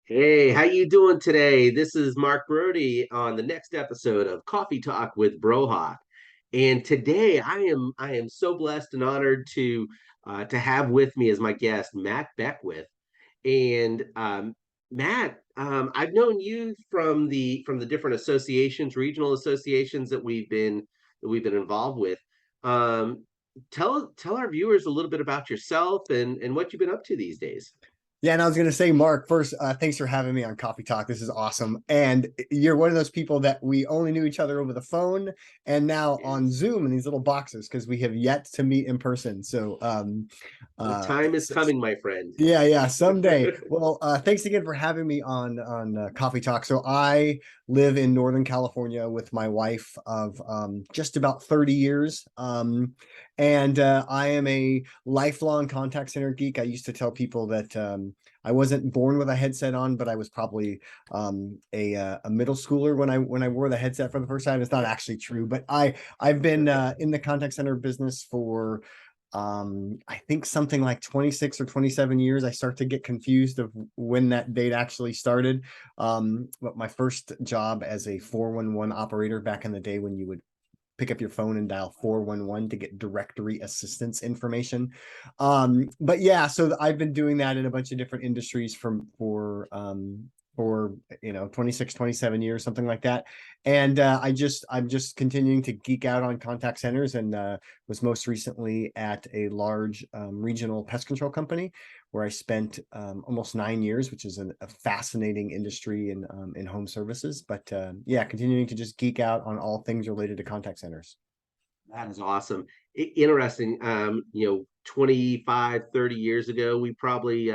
Hey, how you doing today? This is Mark Brody on the next episode of Coffee Talk with Brohawk. And today I am so blessed and honored to have with me as my guest Matt Beckwith. And Matt, I've known you from the different associations, regional associations that we've been involved with. Um, tell our viewers a little bit about yourself and what you've been up to these days. Yeah, and I was going to say, Mark, first, thanks for having me on Coffee Talk. This is awesome. And you're one of those people that we only knew each other over the phone and now on Yes. Zoom in these little boxes because we have yet to meet in person. The time is coming, my friend. yeah, someday. Well, thanks again for having me on Coffee Talk. So I live in Northern California with my wife of just about 30 years. And I am a lifelong contact center geek. I used to tell people that I wasn't born with a headset on, but I was probably a middle schooler when I wore the headset for the first time. It's not actually true, but I've been in the contact center business for I think something like 26 or 27 years. I start to get confused of when that date actually started. But my first job as a 411 operator back in the day when you would pick up your phone and dial 411 to get directory assistance information. But yeah, so I've been doing that in a bunch of different industries for 26, 27 years, something like that. And I'm just continuing to geek out on contact centers, and was most recently at a large regional pest control company where I spent almost 9 years, which is a fascinating industry in home services. But yeah, continuing to just geek out on all things related to contact centers. That is awesome. Interesting. 25, 30 years ago, we probably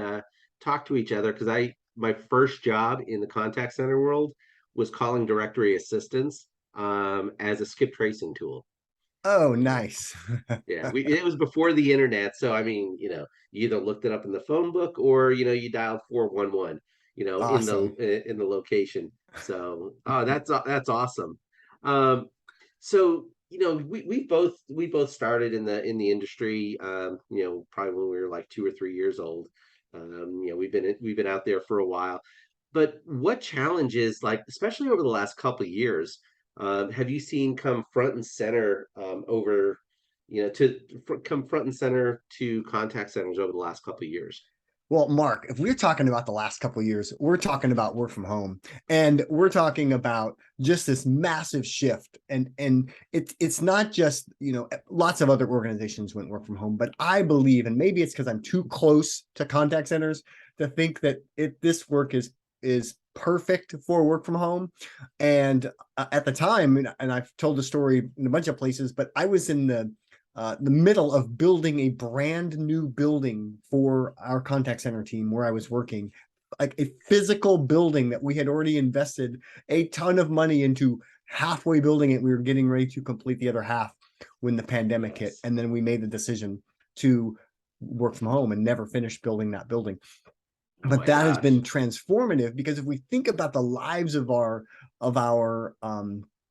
talked to each other because my first job in the contact center world was calling directory assistance as a skip tracing tool. Oh, Yeah. nice. Yeah, it was before the internet, so I mean, you either looked it up in the phone book or you dialed 411, Awesome. in the location. So, oh, that's awesome. Um, so we both started in the industry, probably when we were like 2 or 3 years old. We've been out there for a while. But what challenges, like especially over the last couple of years, have you seen come front and center over come front and center to contact centers over the last couple of years? Well, Mark, if we're talking about the last couple of years, we're talking about work from home, and we're talking about just this massive shift. And it's not just, lots of other organizations went work from home, but I believe, and maybe it's because I'm too close to contact centers to think that this work is perfect for work from home. And at the time, and I've told the story in a bunch of places, but I was in the middle of building a brand new building for our contact center team where I was working, like a physical building that we had already invested a ton of money into, halfway building it. We were getting ready to complete the other half when the pandemic hit. Yes. And then we made the decision to work from home and never finished building that building. Oh But my that has been gosh. transformative, because if we think about the lives of our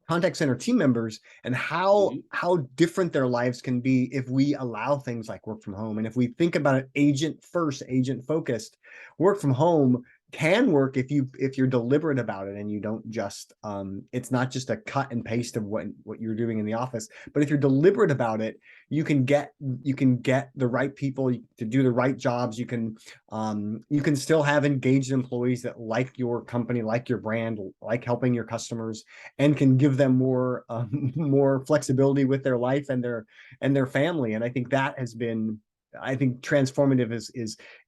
contact center team members and Mhm. how different their lives can be if we allow things like work from home, and if we think about it agent first, agent focused, work from home can work if you're deliberate about it, and you don't just it's not just a cut and paste of what you're doing in the office. But if you're deliberate about it, you can get the right people to do the right jobs. You can still have engaged employees that like your company, like your brand, like helping your customers, and can give them more more flexibility with their life and their family. And I think that has been, I think transformative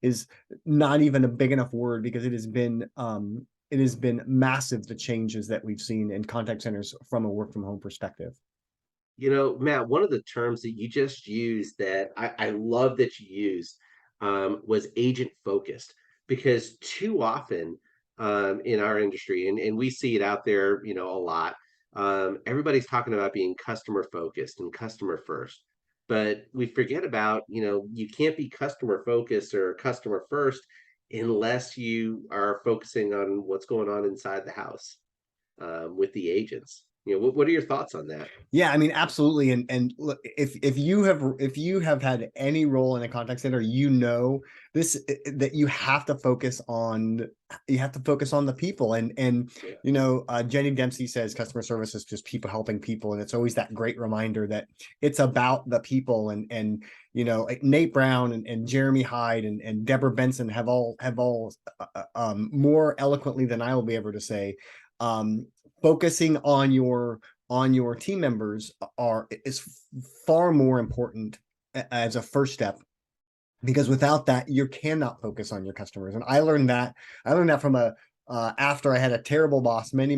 is not even a big enough word, because it has been massive, the changes that we've seen in contact centers from a work from home perspective. Matt, one of the terms that you just used that I love that you used was agent focused, because too often in our industry, and we see it out there, a lot, everybody's talking about being customer focused and customer first. But we forget about, you can't be customer focused or customer first unless you are focusing on what's going on inside the house with the agents. What are your thoughts on that? Yeah, I mean, absolutely. And look, if you have had any role in a contact center, this that you have to focus on the people. And Yeah. Jenny Dempsey says customer service is just people helping people, and it's always that great reminder that it's about the people. And like Nate Brown and Jeremy Hyde and Deborah Benson have all more eloquently than I will be able to say, um, focusing on your team members is far more important as a first step, because without that you cannot focus on your customers. And I learned that from a after I had a terrible boss many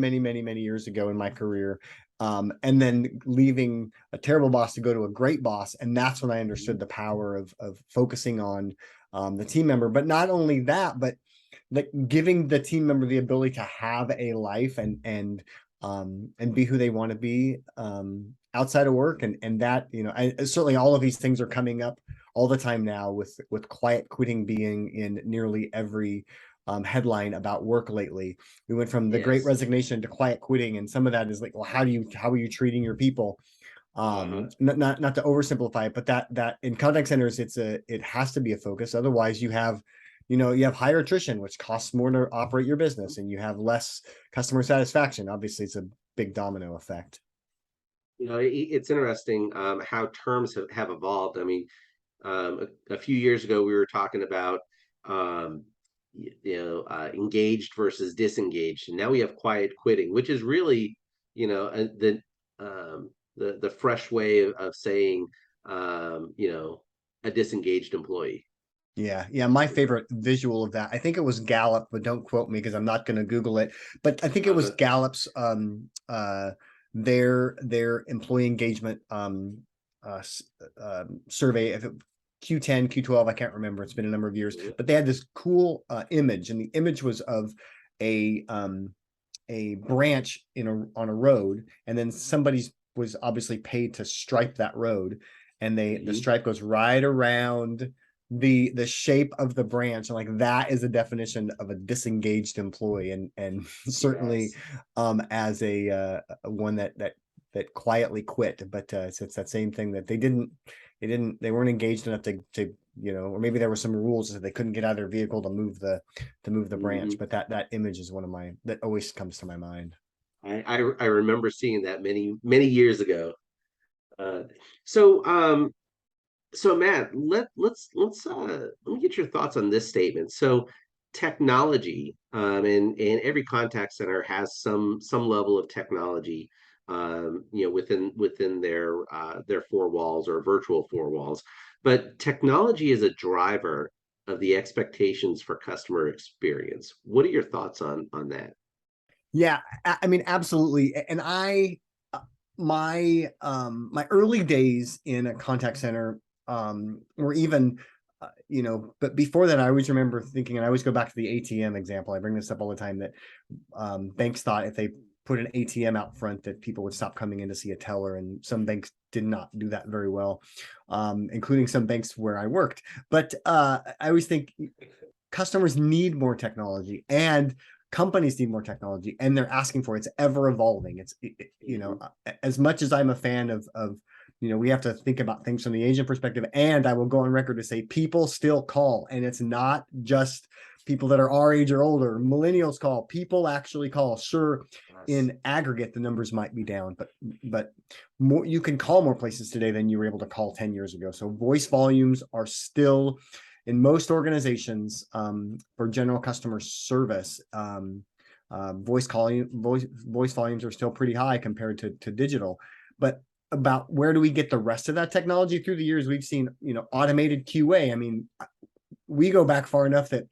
years ago in my career, and then leaving a terrible boss to go to a great boss. And that's when I understood the power of focusing on the team member. But not only that, but like giving the team member the ability to have a life and be who they want to be outside of work. And that, certainly all of these things are coming up all the time now, with quiet quitting being in nearly every headline about work lately. We went from the great Yes. resignation to quiet quitting, and some of that is like, well, how are you treating your people? Uh-huh. Not to oversimplify it, but that in contact centers, it has to be a focus. Otherwise you have higher attrition, which costs more to operate your business, and you have less customer satisfaction. Obviously, it's a big domino effect. It's interesting how terms have evolved. I mean, a few years ago, we were talking about um, engaged versus disengaged, and now we have quiet quitting, which is really, the fresh way of saying, a disengaged employee. Yeah. My favorite visual of that, I think it was Gallup, but don't quote me because I'm not going to Google it. But I think it was Uh-huh. Gallup's their employee engagement uh, survey. If it, Q10, Q12, I can't remember. It's been a number of years, but they had this cool image, and the image was of a branch on a road, and then somebody was obviously paid to stripe that road, and the Hmm. stripe goes right around the shape of the branch, and like that is a definition of a disengaged employee. And certainly Yes. as a one that quietly quit. But it's that same thing that they weren't engaged enough to or maybe there were some rules that they couldn't get out of their vehicle to move the branch. Hmm. But that image is one of my that always comes to my mind. I remember seeing that many years ago. Uh, so so Matt, let me get your thoughts on this statement. So technology, and every contact center has some level of technology, within their four walls or virtual four walls. But technology is a driver of the expectations for customer experience. What are your thoughts on that? Yeah, I mean, absolutely. And my early days in a contact center, or even but before that, I always remember thinking, and I always go back to the ATM example. I bring this up all the time, that banks thought if they put an ATM out front that people would stop coming in to see a teller, and some banks did not do that very well, including some banks where I worked. But I always think customers need more technology, and companies need more technology, and they're asking for it. It's ever evolving. Hmm. As much as I'm a fan of we have to think about things from the agent perspective, and I will go on record to say people still call, and it's not just people that are our age or older. Millennials call, people actually call. Sure, Yes. in aggregate the numbers might be down, but more, you can call more places today than you were able to call 10 years ago. So voice volumes are still, in most organizations, for general customer service, voice volumes are still pretty high compared to digital. But about where do we get the rest of that technology? Through the years, we've seen automated QA. I mean, we go back far enough that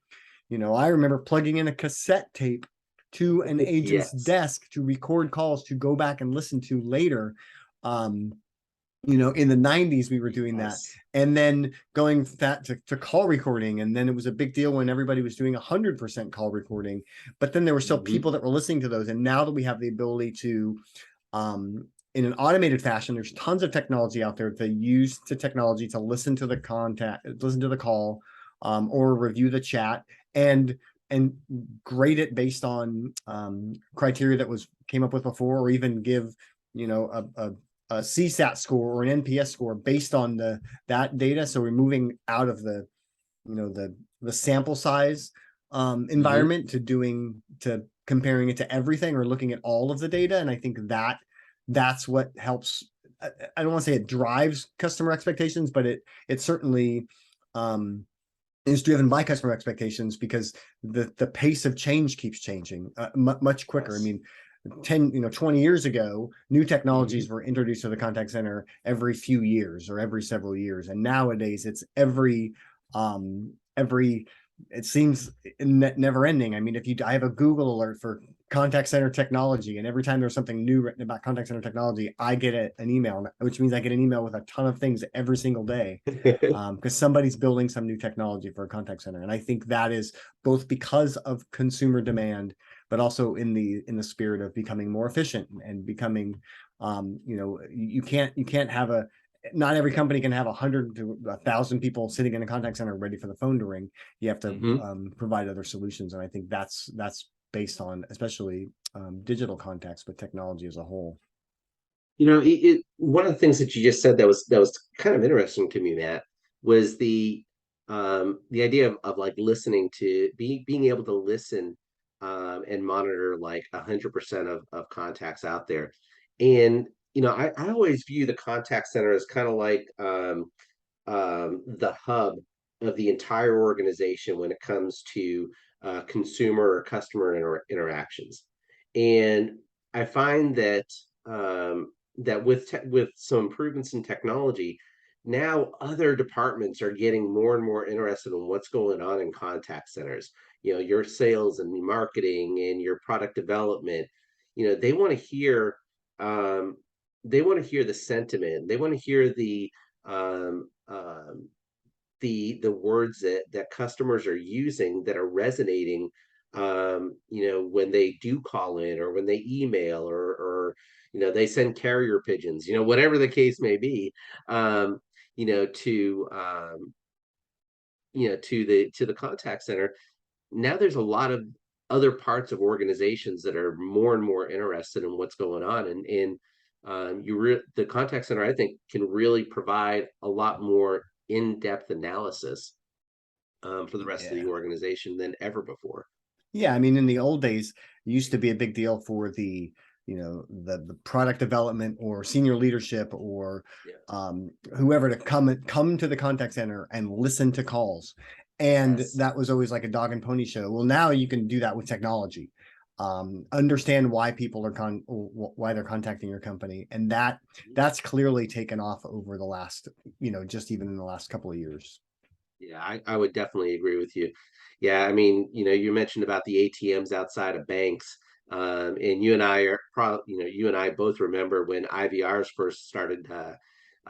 I remember plugging in a cassette tape to an agent's Yes. desk to record calls to go back and listen to later. um in the 90s we were doing that, Yes. and then going that to call recording, and then it was a big deal when everybody was doing 100% call recording. But then there were still Hmm. people that were listening to those, and now that we have the ability to, in an automated fashion, there's tons of technology out there to use the technology to listen to the call, or review the chat. And and grade it based on criteria that came up with before, or even give, you know, a CSAT score or an NPS score based on that data. So we're moving out of the, you know, the sample size Mm-hmm. environment to comparing it to everything or looking at all of the data. And I think that's what helps. I don't want to say it drives customer expectations, but it certainly is driven by customer expectations, because the pace of change keeps changing much quicker. I Yes. mean, 20 years ago, new Mm-hmm. technologies were introduced to the contact center every few years or every several years. And nowadays it's every it seems never ending. I mean, I have a Google alert for contact center technology, and every time there's something new written about contact center technology, I get an email, which means I get an email with a ton of things every single day, because somebody's building some new technology for a contact center. And I think that is both because of consumer demand, but also in the spirit of becoming more efficient and becoming, you can't have not every company can have 100 to 1,000 people sitting in a contact center ready for the phone to ring. You have to Mm-hmm. provide other solutions, and I think that's based on especially digital contacts, but technology as a whole. One of the things that you just said that was kind of interesting to me, Matt, was the idea of like listening to being able to listen and monitor like 100% of contacts out there. And I always view the contact center as kind of like the hub of the entire organization when it comes to consumer or customer interactions. And I find that with some improvements in technology, now other departments are getting more and more interested in what's going on in contact centers. Your sales and marketing and your product development. They want to hear the sentiment. They want to hear um, um, the words that customers are using that are resonating, when they do call in or when they email or they send carrier pigeons, whatever the case may be, um, you know, to to the contact center. Now there's a lot of other parts of organizations that are more and more interested in what's going on, and the contact center, I think, can really provide a lot more in-depth analysis for the rest of the Yeah. organization than ever before. Yeah, I mean, in the old days, it used to be a big deal for the product development or senior leadership or Yeah. whoever to come to the contact center and listen to calls, and Yes. that was always like a dog and pony show. Well, now you can do that with technology. Understand why people are why they're contacting your company, and that's clearly taken off over the last, just even in the last couple of years. Yeah, I would definitely agree with you. Yeah, I mean, you mentioned about the ATMs outside of banks, and you and I both remember when IVRs first started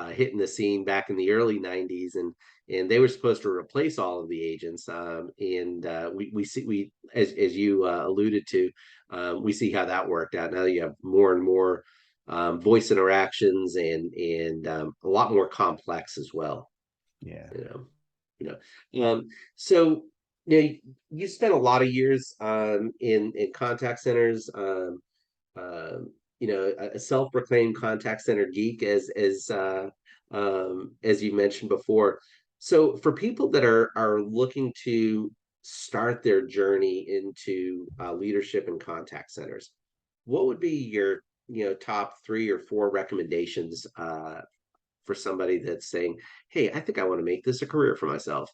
hitting the scene back in the early '90s, and they were supposed to replace all of the agents. And we see as you alluded to, we see how that worked out. Now you have more and more voice interactions and a lot more complex as well. Yeah. You know. you so you spent a lot of years in contact centers, a self-proclaimed contact center geek, as you mentioned before. So for people that are looking to start their journey into leadership in contact centers, what would be your top 3 or 4 recommendations for somebody that's saying, "Hey, I think I want to make this a career for myself."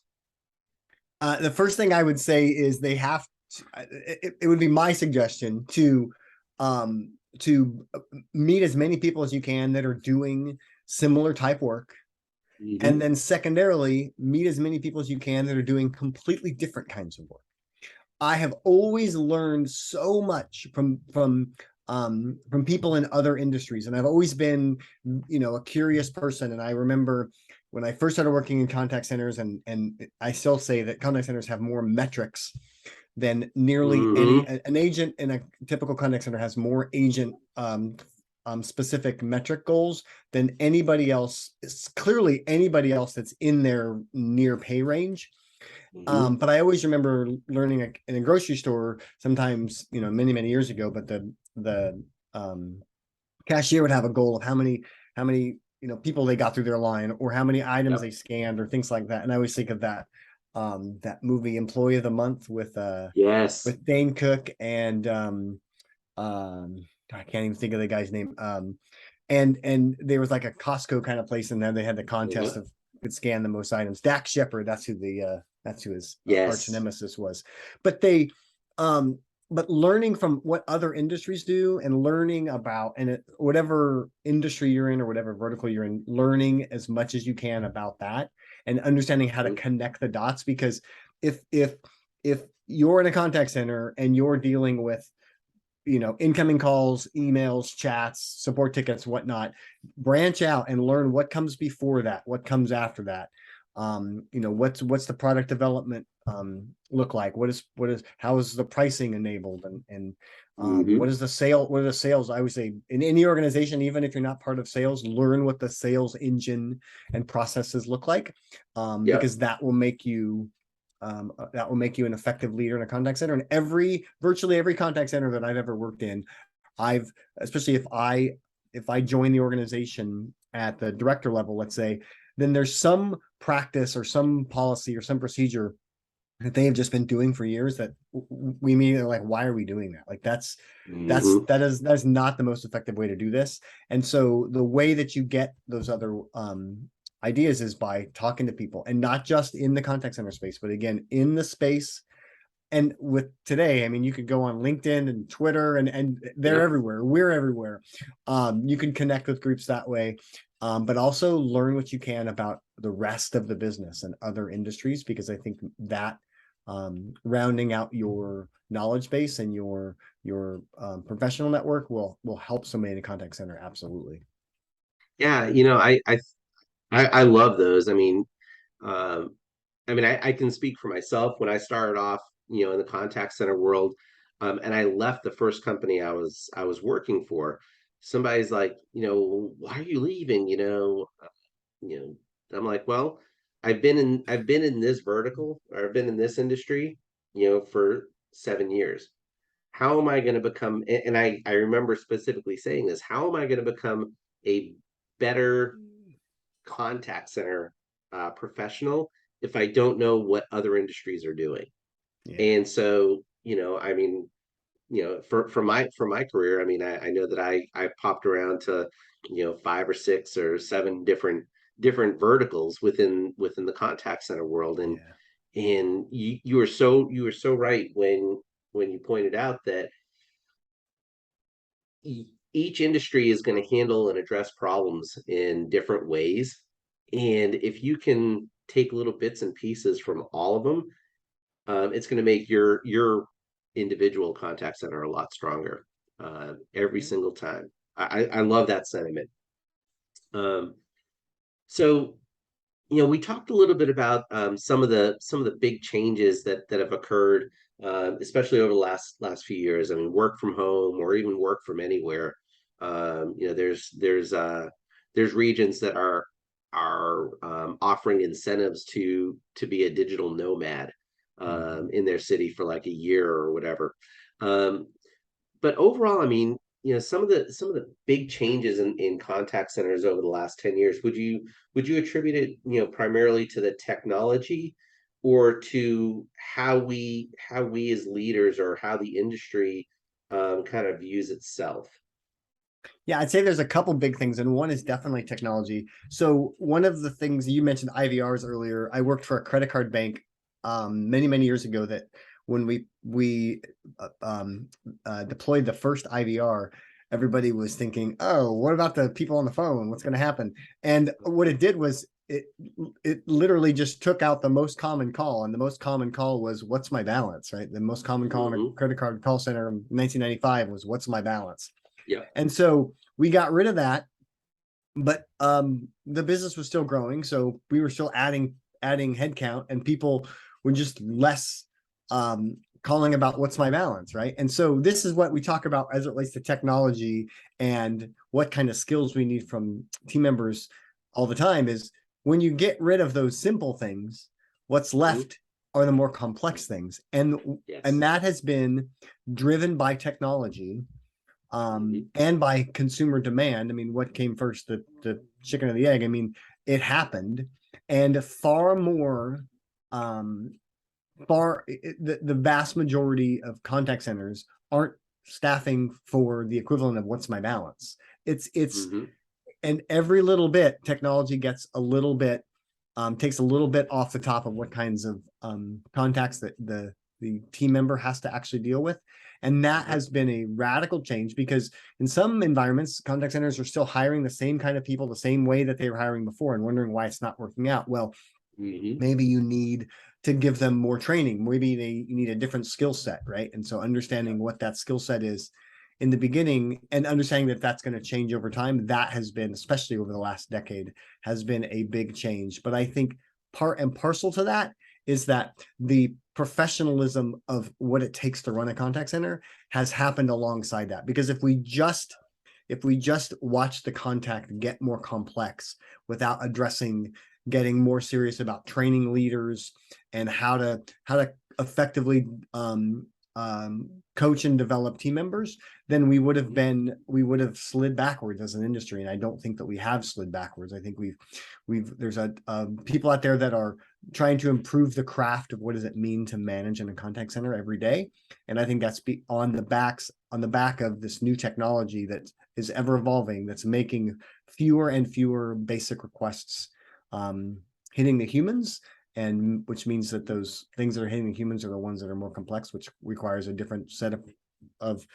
The first thing I would say is they have to, it would be my suggestion to meet as many people as you can that are doing similar type work. And Hmm. then secondarily, meet as many people as you can that are doing completely different kinds of work. I have always learned so much from people in other industries, and I've always been, a curious person. And I remember when I first started working in contact centers, and I still say that contact centers have more metrics than nearly any. Hmm. An agent in a typical contact center has more agent specific metric goals than anybody else. It's clearly anybody else that's in their near pay range. Hmm. But I always remember learning in a grocery store sometimes, many, many years ago, but the cashier would have a goal of how many people they got through their line, or how many items Yep. they scanned, or things like that. And I always think of that movie Employee of the Month Yes. with Dane Cook and I can't even think of the guy's name. And there was like a Costco kind of place, and then they had the contest Uh-huh. of could scan the most items. Dak Shepard, that's who his arch Yes. nemesis was. But um, but learning from what other industries do, and learning about, whatever industry you're in or whatever vertical you're in, learning as much as you can about that, and understanding how to Mhm. connect the dots. Because if you're in a contact center and you're dealing with incoming calls, emails, chats, support tickets, whatnot, branch out and learn what comes before that, what comes after that. What's the product development look like? How is the pricing enabled? And Hmm. what are the sales? I would say in any organization, even if you're not part of sales, learn what the sales engine and processes look like, Yep. because that will make you an effective leader in a contact center. And virtually every contact center that I've ever worked in, I've especially if I join the organization at the director level, let's say, then there's some practice or some policy or some procedure that they have just been doing for years that we immediately are like, why are we doing that? Like Hmm. that is not the most effective way to do this. And so the way that you get those other ideas is by talking to people, and not just in the contact center space, but again in the space. And with today, I mean, you could go on LinkedIn and Twitter, and they're Yep. everywhere. We're everywhere. You can connect with groups that way, but also learn what you can about the rest of the business and other industries, because I think that rounding out your knowledge base and your professional network will help somebody in a contact center. Absolutely. Yeah. I love those. Um, I can speak for myself. When I started off, in the contact center world, and I left the first company I was working for, somebody's like, why are you leaving? I'm like, well, I've been in this vertical, or I've been in this industry, for 7 years. How am I going to become? And I remember specifically saying this. How am I going to become a better contact center professional if I don't know what other industries are doing? Yeah. And so, for my career, I know that I popped around to, five or six or seven different verticals within the contact center world. and Yeah. and you were so right when you pointed out that each industry is going to handle and address problems in different ways. And if you can take little bits and pieces from all of them, it's going to make your individual contact center a lot stronger every Yeah. single time. I love that sentiment. Um, so we talked a little bit about some of the big changes that have occurred, especially over the last few years. Work from home or even work from anywhere. There's regions that are offering incentives to be a digital nomad Mhm. in their city for like a year or whatever. Um, but overall, some of the big changes in contact centers over the last 10 years, would you attribute it, primarily to the technology, or to how we as leaders, or how the industry kind of views itself? Yeah, I'd say there's a couple big things, and one is definitely technology. So one of the things you mentioned IVRs earlier, I worked for a credit card bank many, many years ago, that when we deployed the first IVR, everybody was thinking, "Oh, what about the people on the phone? What's going to happen?" And what it did was it literally just took out the most common call, and the most common call was, "What's my balance?" Right? The most common call in a Hmm. credit card call center in 1995 was, "What's my balance?" Yep. And so we got rid of that, but the business was still growing, so we were still adding headcount, and people were just less calling about what's my balance, right? And so this is what we talk about as it relates to technology and what kind of skills we need from team members all the time, is when you get rid of those simple things, what's Hmm. left are the more complex things, and Yes. that has been driven by technology, Hmm. and by consumer demand. I mean, what came first, the chicken or the egg? I mean, it happened, and far more, um, the vast majority of contact centers aren't staffing for the equivalent of what's my balance. It's Hmm. and every little bit, technology gets a little bit, takes a little bit off the top of what kinds of contacts that the team member has to actually deal with. And that Uh-huh. has been a radical change, because in some environments, contact centers are still hiring the same kind of people the same way that they were hiring before, and wondering why it's not working out. Well, Hmm. maybe you need to give them more training. Maybe you need a different skill set, right? And so understanding what that skill set is in the beginning, and understanding that that's going to change over time, that has been, especially over the last decade, has been a big change. But I think part and parcel to that is that the professionalism of what it takes to run a contact center has happened alongside that. Because if we just watch the contact get more complex without addressing getting more serious about training leaders and how to effectively coach and develop team members, then we would have slid backwards as an industry. And I don't think that we have slid backwards. I think there's people out there that are trying to improve the craft of what does it mean to manage in a contact center every day. And I think that's on the back of this new technology that is ever evolving, that's making fewer and fewer basic requests hitting the humans, and which means that those things that are hitting the humans are the ones that are more complex, which requires a different set of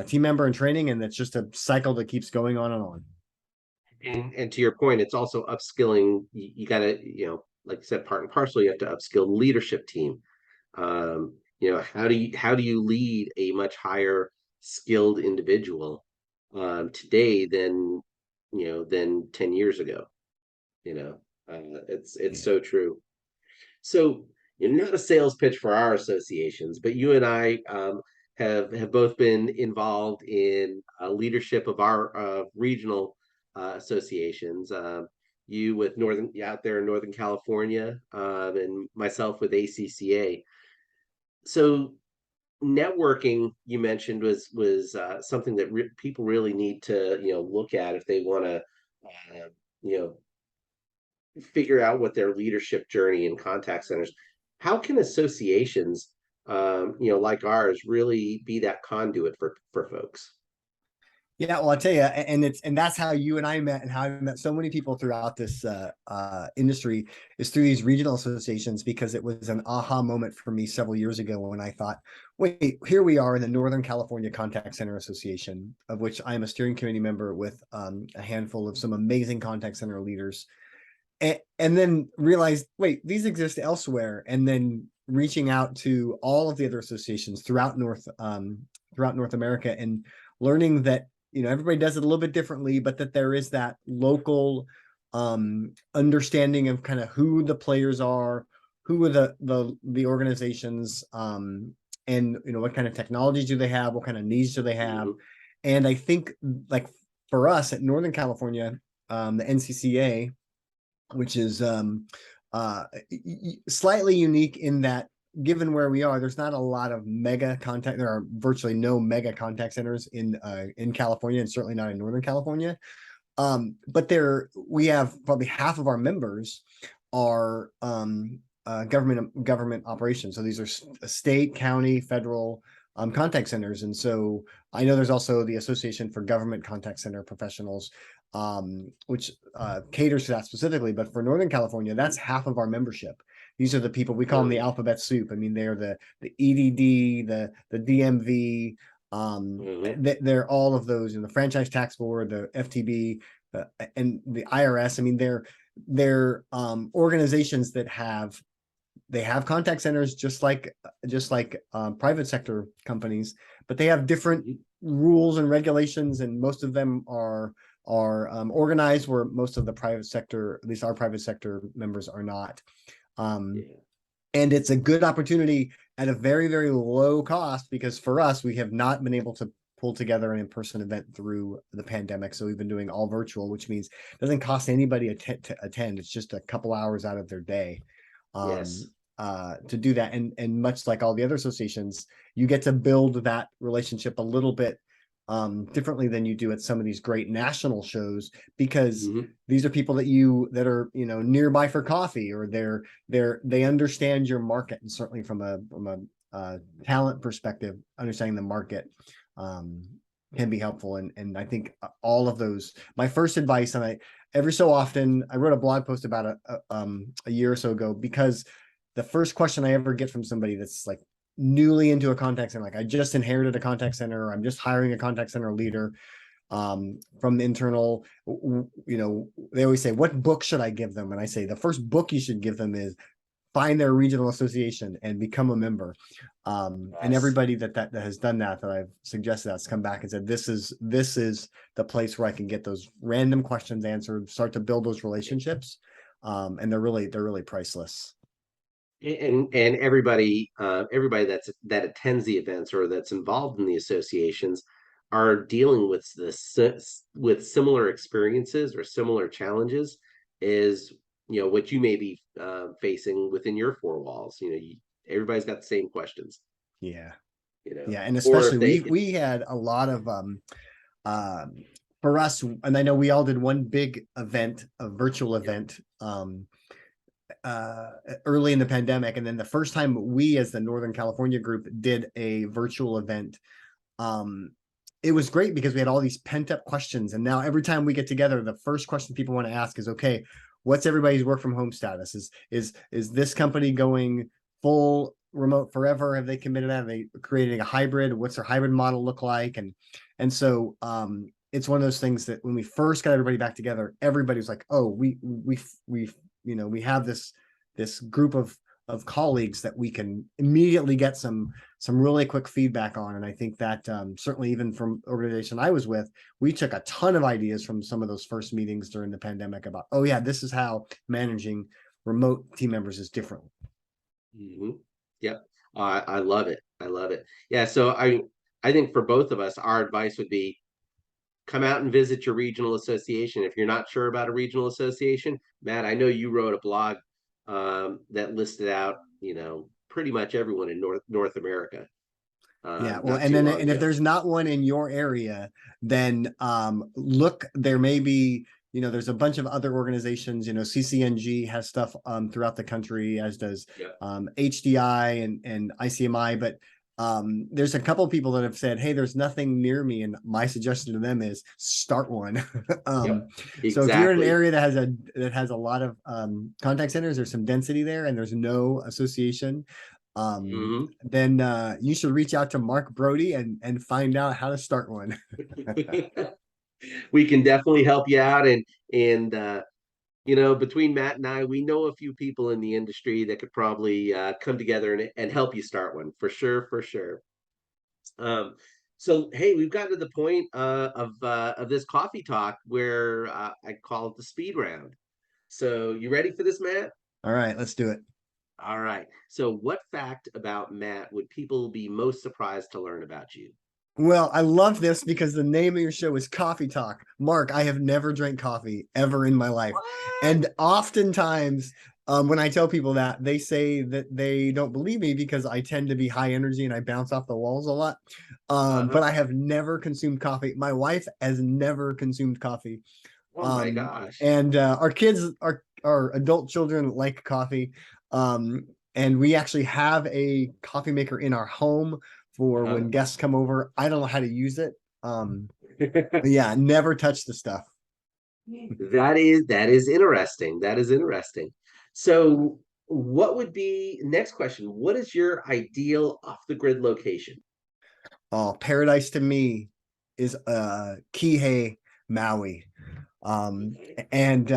team member and training, and that's just a cycle that keeps going on and on. And to your point, it's also upskilling. You got to, like you said, part and parcel. You have to upskill the leadership team. How do you lead a much higher skilled individual today than 10 years ago? You know, it's Yeah. so true. So, not a sales pitch for our associations, but you and I have both been involved in leadership of our regional associations. You with Northern out there in Northern California, and myself with ACCA. So, networking you mentioned was something that people really need to look at if they want to you know figure out what their leadership journey in contact centers. How can associations, like ours, really be that conduit for folks? Yeah, well, I tell you, and that's how you and I met, and how I met so many people throughout this industry, is through these regional associations. Because it was an aha moment for me several years ago when I thought, wait, here we are in the Northern California Contact Center Association, of which I am a steering committee member with a handful of some amazing contact center leaders, and then realized, wait, these exist elsewhere, and then reaching out to all of the other associations throughout North America, and learning that everybody does it a little bit differently, but that there is that local understanding of kind of who the players are, who are the organizations, and what kind of technologies do they have, what kind of needs do they have. Hmm. And I think, like, for us at Northern California, the NCCA, which is slightly unique in that, given where we are, there's not a lot of mega contact. There are virtually no mega contact centers in California, and certainly not in Northern California. But we have probably half of our members are government operations. So these are state, county, federal contact centers. And so I know there's also the Association for Government Contact Center Professionals, which caters to that specifically. But for Northern California, that's half of our membership. These are the people, we call them the Really? alphabet soup. I mean, they're the EDD, the DMV, Hmm. they're all of those in the Franchise Tax Board, the FTB, and the IRS. I mean, they're organizations that have contact centers just like private sector companies, but they have different Hmm. rules and regulations, and most of them are organized where most of the private sector, at least our private sector members, are not. Um, Yeah. and it's a good opportunity at a very, very low cost, because for us, we have not been able to pull together an in-person event through the pandemic. So we've been doing all virtual, which means it doesn't cost anybody to attend. It's just a couple hours out of their day. Um, Yes. to do that. And much like all the other associations, you get to build that relationship a little bit differently than you do at some of these great national shows, because Mhm. these are people that are, you know, nearby for coffee, or they understand your market. And certainly from a talent perspective, understanding the market um can be helpful. And I think all of those, my first advice, and every so often I wrote a blog post about a year or so ago, because the first question I ever get from somebody that's like newly into a contact center, like I just inherited a contact center, or I'm just hiring a contact center leader from the internal, you know, they always say, what book should I give them? And I say, the first book you should give them is find their regional association and become a member. And Yes. everybody that has done that I've suggested, that's come back and said, this is the place where I can get those random questions answered, start to build those relationships. And they're really priceless. And everybody that attends the events or that's involved in the associations are dealing with with similar experiences or similar challenges is, you know, what you may be facing within your four walls. You know, everybody's got the same questions, Yeah. you know, Yeah. And or especially if they we had a lot of for us, and I know we all did one big event, a virtual Yep. event, uh early in the pandemic. And then the first time we as the Northern California group did a virtual event, um it was great because we had all these pent up questions. And now every time we get together, the first question people want to ask is, okay, what's everybody's work from home status? Is this company going full remote forever? Have they committed that? Are they creating a hybrid? What's their hybrid model look like? And so it's one of those things that when we first got everybody back together, everybody was like, oh, we you know, we have this group of colleagues that we can immediately get some really quick feedback on. And I think that certainly even from organization I was with, we took a ton of ideas from some of those first meetings during the pandemic about, oh yeah, this is how managing remote team members is different. Mhm. Yep. I love it. I love it. Yeah. So I think for both of us, our advice would be come out and visit your regional association. If you're not sure about a regional association, Matt, I know you wrote a blog that listed out, you know, pretty much everyone in North America Yeah, well, not and too then long and if ago. there's not one in your area, then look, there may be, you know, there's a bunch of other organizations, you know, CCNG has stuff throughout the country, as does Yeah. HDI and ICMI. But there's a couple of people that have said, hey, there's nothing near me, and my suggestion to them is start one. Yep. So if you're in an Exactly. area that has a lot of contact centers, there's some density there, and there's no association, Hmm. then you should reach out to Mark Brody and find out how to start one. We can definitely help you out, and you know, between Matt and I, we know a few people in the industry that could probably come together and help you start one for sure, for sure. Um, so hey, we've gotten to the point of this coffee talk where I call it the speed round. So you ready for this, Matt? All right, let's do it. All right. So what fact about Matt would people be most surprised to learn about you? Well, I love this because the name of your show is Coffee Talk. Mark, I have never drank coffee ever in my life. What? And oftentimes, when I tell people that, they say that they don't believe me because I tend to be high energy and I bounce off the walls a lot. But Uh-huh. I have never consumed coffee. My wife has never consumed coffee. Oh my gosh. And our kids, our adult children like coffee. And we actually have a coffee maker in our home for Uh-huh. when guests come over. I don't know how to use it. But yeah, never touch the stuff. That is interesting. That is interesting. So what would be next question? What is your ideal off the grid location? Oh, paradise to me is Kihei, Maui. And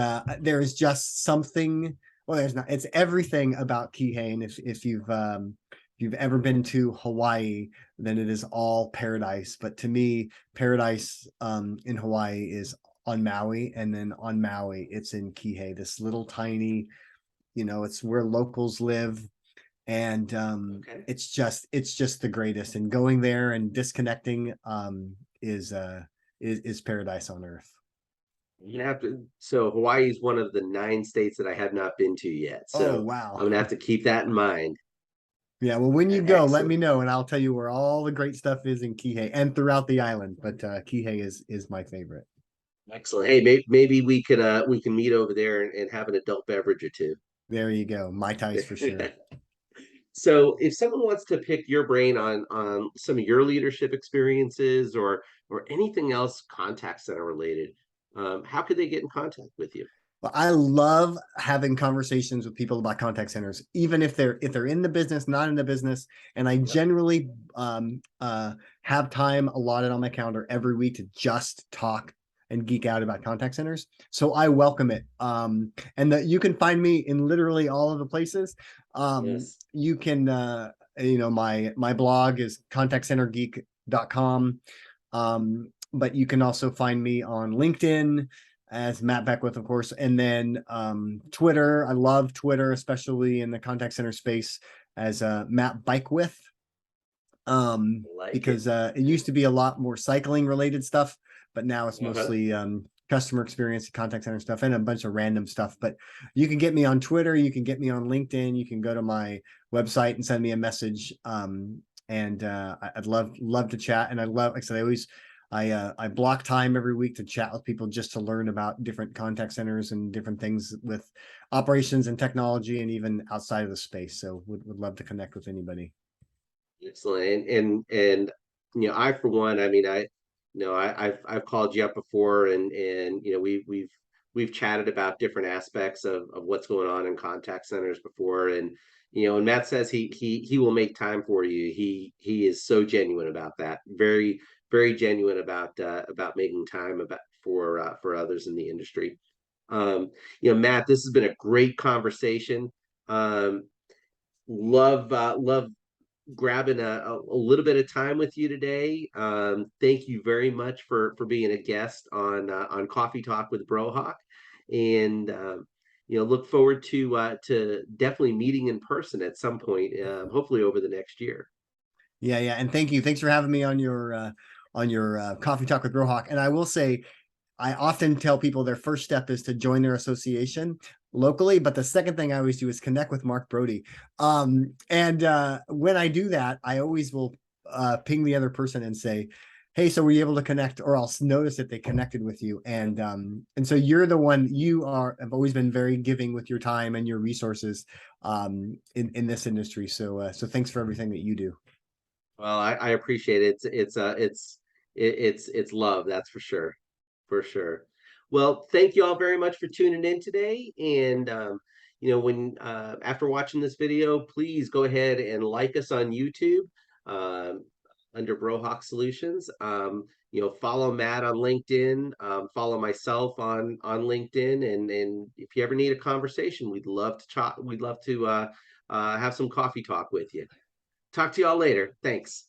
there's just something, well, there's not, it's everything about Kihei. And if you've ever been to Hawaii, then it is all paradise. But to me, paradise in Hawaii is on Maui, and then on Maui it's in Kihei, this little tiny, you know, it's where locals live. And Okay. it's just the greatest. And going there and disconnecting is paradise on earth. You have to. So Hawaii is one of the 9 states that I have not been to yet. Oh, So wow. I'm gonna have to keep that in mind. Yeah, well, when you go, let me Excellent. know and I'll tell you where all the great stuff is in Kihei and throughout the island. But Kihei is my favorite. Excellent. Hey, maybe we can meet over there and have an adult beverage or two. There you go. Mai Tais for sure. So if someone wants to pick your brain on some of your leadership experiences or anything else contact center related, how could they get in contact with you? But I love having conversations with people about contact centers, even if they're in the business, not in the business. And I Yep. generally have time allotted on my calendar every week to just talk and geek out about contact centers. So I welcome it. And that you can find me in literally all of the places. Yes. You can my blog is contactcentergeek.com. But you can also find me on LinkedIn as Matt Beckwith, of course, and then Twitter. I love Twitter, especially in the contact center space, as Matt Beckwith, I like it. because it used to be a lot more cycling related stuff, but now it's Uh-huh. mostly customer experience, contact center stuff, and a bunch of random stuff. But you can get me on Twitter, you can get me on LinkedIn, you can go to my website and send me a message. And I'd love to chat, and I love, like I said, I block time every week to chat with people just to learn about different contact centers and different things with operations and technology and even outside of the space. So would love to connect with anybody. Excellent. And I for one, I mean, I've called you up before and we've chatted about different aspects of what's going on in contact centers before. And Matt says he will make time for you. He is so genuine about that. Very, very genuine about making time for others in the industry. Matt, this has been a great conversation. Um, love grabbing a little bit of time with you today. Thank you very much for being a guest on Coffee Talk with Brohawk, and look forward to definitely meeting in person at some point, hopefully over the next year. Yeah, yeah, and thank you. Thanks for having me on your coffee talk with Brohawk. And I will say, I often tell people their first step is to join their association locally, but the second thing I always do is connect with Mark Brody. And when I do that, I always will ping the other person and say, "Hey, so were you able to connect?" Or I'll notice that they connected with you. And so you're the one. You are have always been very giving with your time and your resources in this industry. So thanks for everything that you do. Well, I appreciate it. It's love, that's for sure, for sure. Well, thank you all very much for tuning in today. And when after watching this video, please go ahead and like us on YouTube um, under Brohawk Solutions. Follow Matt on LinkedIn. Follow myself on LinkedIn. And if you ever need a conversation, we'd love to chat. We'd love to have some coffee talk with you. Talk to y'all later. Thanks.